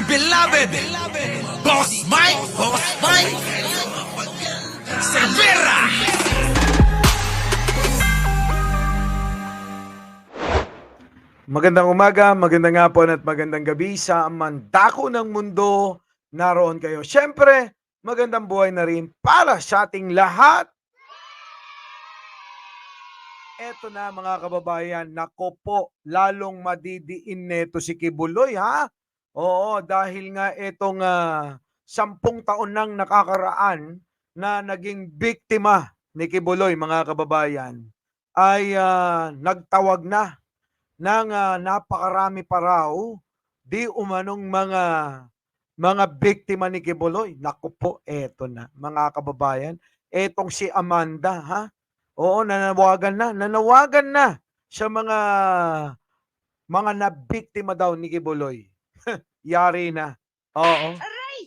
beloved Boss Mike Cervera. Magandang umaga, magandang hapon at magandang gabi sa mandako ng mundo. Naroon kayo. Siyempre, magandang buhay na rin para sa ating lahat. Eto na mga kababayan, nako po, lalong madidiin neto si Kibuloy ha. Oo, dahil nga etong 10 taon nang nakakaraan na naging biktima ni Kibuloy mga kababayan ay nagtawag na ng napakarami pa raw di umanong mga biktima ni Kibuloy. Naku po, eto na mga kababayan. Etong si Amanda ha. Oo, nanawagan na sa mga nabiktima daw ni Kibuloy. Yari na. Oo.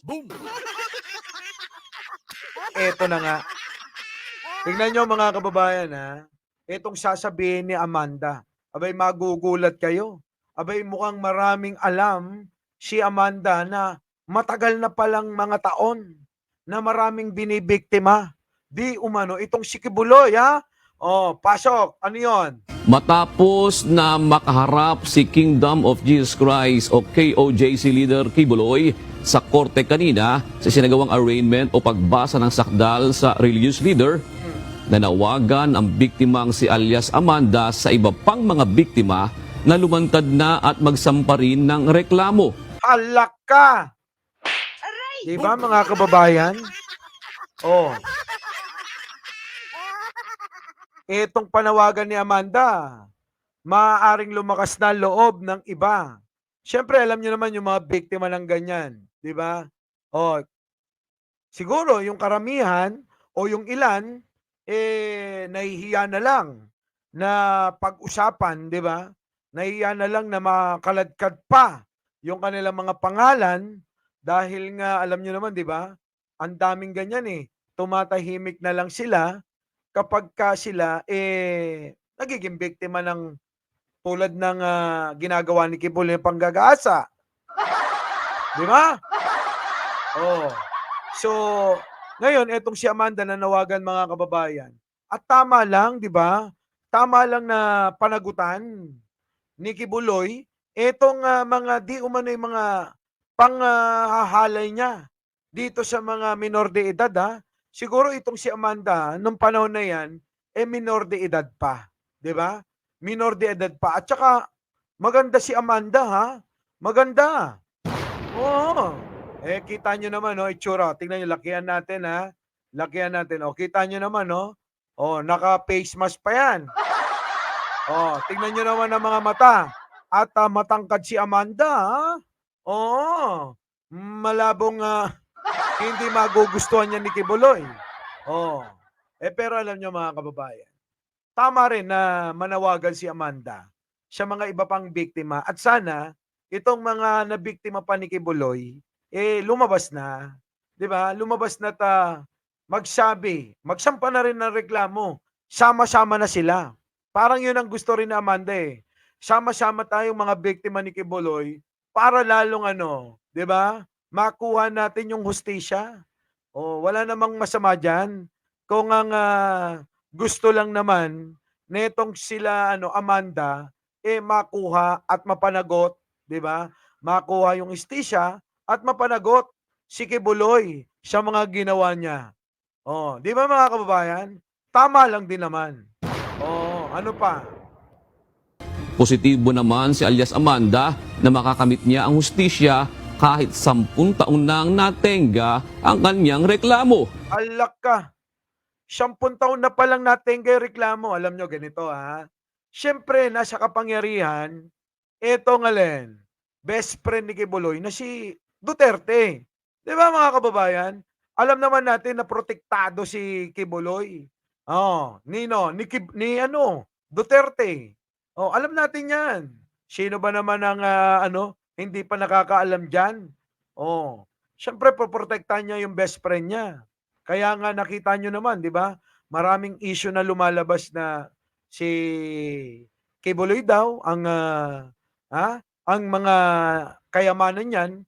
Boom. Eto na nga. Tingnan nyo mga kababayan ha. Etong sasabihin ni Amanda. Abay magugulat kayo. Abay mukhang maraming alam si Amanda na matagal na palang mga taon na maraming binibiktima. Di umano itong si Kibuloy ha. Oh, pasok. Ano yon? Matapos na makaharap si Kingdom of Jesus Christ o KOJC leader Kibuloy sa korte kanina sa sinagawang arraignment o pagbasa ng sakdal sa religious leader, nanawagan ang biktimang si alias Amanda sa iba pang mga biktima na lumantad na at magsampa rin ng reklamo. Halak ka! Diba mga kababayan? Oh. Etong panawagan ni Amanda, maaaring lumakas na loob ng iba. Siyempre, alam niyo naman yung mga biktima ng ganyan. Di ba? Oh, siguro yung karamihan o yung ilan, nahihiya na lang na pag-usapan, di ba? Nahihiya na lang na makaladkad pa yung kanilang mga pangalan dahil nga, alam niyo naman, di ba? Ang daming ganyan eh. Tumatahimik na lang sila kapag ka sila nagiging biktima ng tulad ng ginagawa ni Kibuloy ng panggagaasa. Di ba? Oh. So, ngayon etong si Amanda nanawagan mga kababayan. At tama lang, di ba? Tama lang na panagutan ni Kibuloy etong mga di umano'y mga panghahalay niya dito sa mga minor de edad ha. Siguro itong si Amanda nung panahon na yan minor de edad pa, 'di ba? Minor de edad pa at saka maganda si Amanda ha. Maganda. Oo. Kita nyo naman no, itsura. Tingnan nyo, lakihan natin ha. Lakihan natin. Kita nyo naman no. Naka-face mask pa yan. Tingnan nyo naman ang mga mata. At matangkad si Amanda ha. Oo. Malabong hindi magugustuhan niya ni Kibuloy. Pero alam nyo mga kababayan, tama rin na manawagan si Amanda sa mga iba pang biktima at sana itong mga nabiktima pa ni Kibuloy, lumabas na. 'Di ba? Lumabas na magsampa na rin ng reklamo. Sama-sama na sila. Parang yun ang gusto rin ni Amanda eh. Sama-sama tayong mga biktima ni Kibuloy para lalong 'di ba? Makuha natin yung hustisya. Wala namang masama diyan. Kung ang gusto lang naman netong sila Amanda makuha at mapanagot, 'di ba? Makuha yung hustisya at mapanagot si Kibuloy sa mga ginawa niya. 'Di ba mga kababayan? Tama lang din naman. Ano pa? Positibo naman si alias Amanda na makakamit niya ang hustisya kahit 10 taon nang natenga ang kanyang reklamo. Alak ka. 10 taon na palang natenga yung reklamo. Alam nyo, ganito ha. Siyempre, nasa kapangyarihan, etong best friend ni Kibuloy na si Duterte. Di ba mga kababayan? Alam naman natin na protektado si Kibuloy. Ni Duterte. Alam natin yan. Sino ba naman ang hindi pa nakakaalam dyan? Siyempre, poprotektahan niya yung best friend niya. Kaya nga nakita nyo naman, di ba? Maraming issue na lumalabas na si Kibuloy daw ang mga kayamanan niyan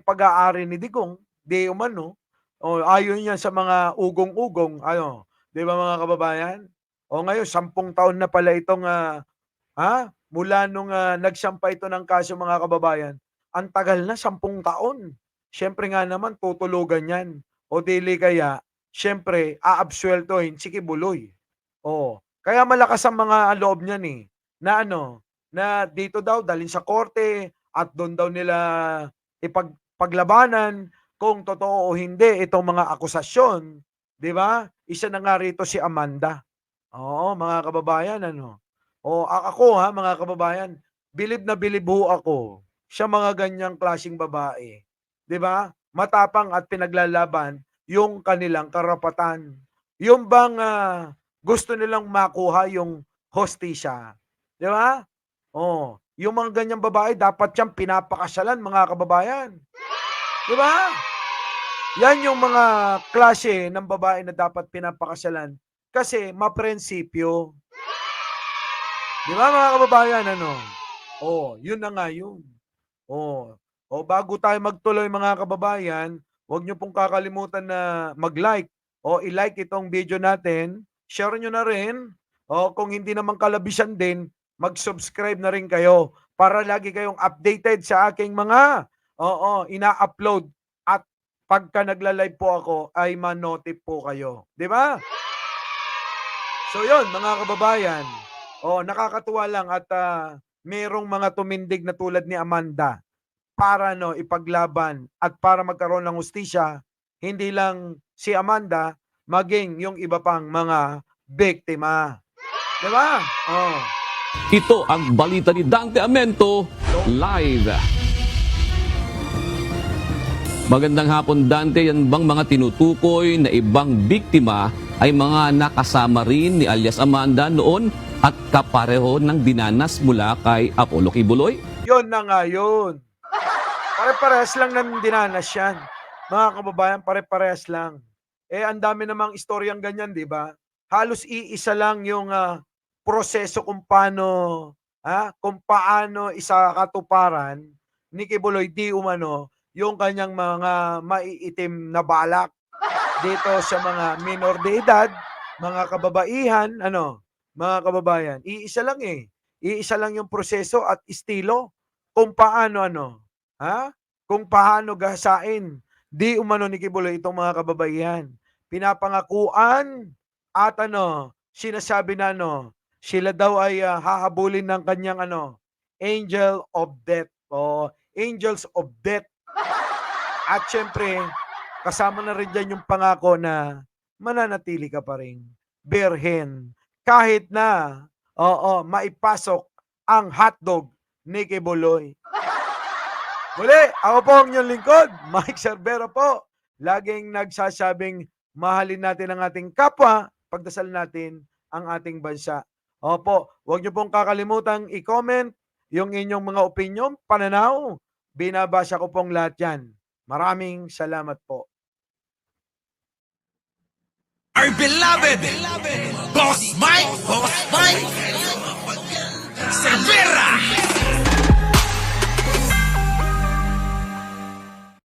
pag-aari ni Digong, di umano. O ayon yan sa mga ugong-ugong, ano, 'di ba mga kababayan? O ngayon 10 taon na pala itong, mula nung, nagsampa ito ng kaso mga kababayan. Ang tagal na, 10 taon. Siyempre nga naman tutulugan yan o dili kaya siyempre aabsueltuhin si Kibuloy. Oo, kaya malakas ang mga loob niyan, na ano, na dito daw dalhin sa korte at do'n daw nila paglabanan kung totoo o hindi itong mga akusasyon, 'di ba? Isa na nga rito si Amanda. Oo, mga kababayan ano. Ako mga kababayan, bilib na bilib ho ako sa mga ganyang klaseng babae. 'Di ba? Matapang at pinaglalaban yung kanilang karapatan. Yung bang, gusto nilang makuha yung hustisya, 'di ba? Yung mga ganyang babae dapat yang pinapakasalan mga kababayan, 'di ba? Yan yung mga klase ng babae na dapat pinapakasalan kasi maprinsipyo. 'Di ba mga kababayan ano? Yun na nga yun. Oh, bago tayo magtuloy mga kababayan, huwag niyo pong kakalimutan na mag-like o i-like itong video natin. Share niyo na rin. Kung hindi naman kalabisan din, mag-subscribe na rin kayo para lagi kayong updated sa aking mga ina-upload at pagka nagla-live po ako ay ma-notif po kayo, 'di ba? So 'yun mga kababayan, nakakatuwa lang at merong mga tumindig na tulad ni Amanda para ipaglaban at para magkaroon ng hustisya, hindi lang si Amanda, maging yung iba pang mga biktima. 'Di ba? Ito ang balita ni Dante Amento live. Magandang hapon Dante, yan bang mga tinutukoy na ibang biktima ay mga nakasama rin ni alias Amanda noon at kapareho ng dinanas mula kay Apollo Kibuloy? Yun na nga yun. Pare-parehas lang ng dinanas yan. Mga kababayan, pare-parehas lang. Ang dami namang istoryang ganyan, di ba? Halos iisa lang yung proseso kung paano isakatuparan ni Kibuloy di umano yung kanyang mga maiitim na balak dito sa mga minor de edad, mga kababaihan, mga kababayan. Iisa lang Iisa lang yung proseso at estilo kung paano kung paano gahasain di umano ni Kibuloy itong mga kababaihan. Pinapangakuan at sinasabi na sila daw ay hahabulin ng kanyang angel of death o angels of death. At syempre, kasama na rin dyan yung pangako na mananatili ka pa rin birhen kahit na maipasok ang hotdog ni Kibuloy. Muli, ako po ang inyong lingkod, Mike Cervera po. Laging nagsasabing mahalin natin ang ating kapwa, pagdasal natin ang ating bansa. Opo, huwag niyo pong kakalimutang i-comment yung inyong mga opinion, pananaw. Binabasa ko pong lahat yan. Maraming salamat po. Our beloved Boss Mike Cervera.